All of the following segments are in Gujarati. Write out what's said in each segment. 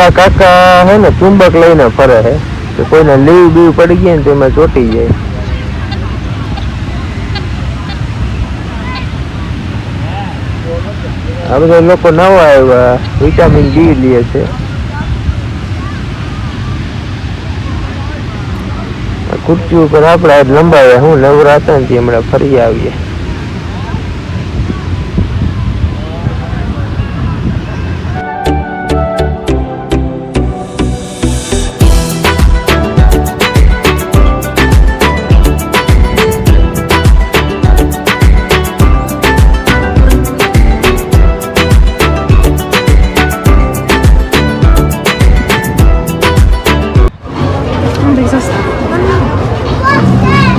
આ કાકા હે ને ચુંબક લઈને ફરે છે કે કોઈને લીવ બીવ પડી ગઈ ને તો એમાં ચોટી જાય. આ બધા લોકો નવા આવ્યા વિટામિન ડી લે છે. ખુરશી ઉપર આપણે લંબાવ્યા હું નવરા હતા ને હમણાં ફરી આવીએ.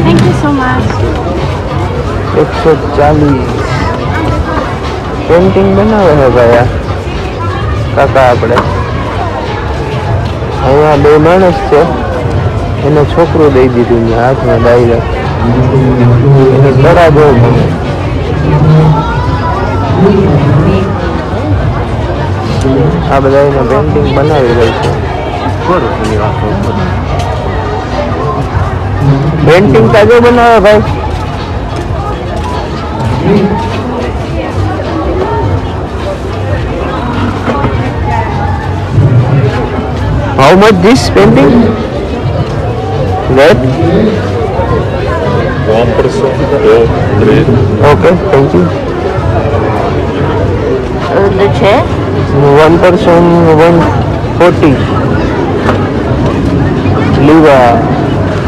Thank you so much. 140 painting બનાવે છે ભાઈ આ કાકા. આપણે અહીંયા બે માણસ છે એને છોકરું દઈ દીધું ને હાથમાં ડાયરેક્ટ એને કરા જેવું બને. આ બધા એને પેન્ટિંગ બનાવી રહી છે. પેન્ટિંગ તાજો બનાવે ભાઈ. How much this painting? That? 1%. Okay, thank you. The chair? 1% 140. Liva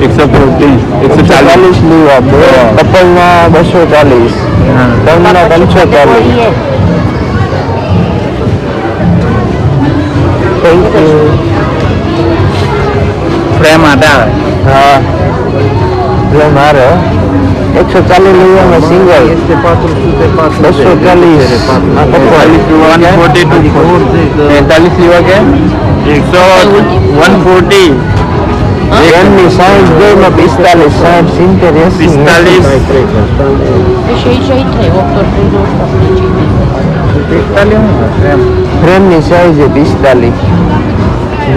140. 140 Liva. કપલના 240. ત્રણના 340. Thank you. ફ્રેમ આટા હા એટલે મારે 140 લેવામાં સિંગલ 240 45 લેવા કે 140 એમની સાઈઝ જોઈને 45 60 70 ફ્રેમની સાઈઝ 45.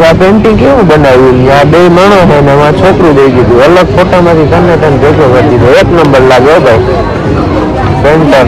આ પેન્ટિંગ કેવું બનાવ્યું? આ બે માણો છે ને એમાં છોકરું દઈ દીધું. અલગ ફોટામાંથી તને ભેગો કરી દીધો. 1 નંબર લાગે ભાઈ પેન્ટર.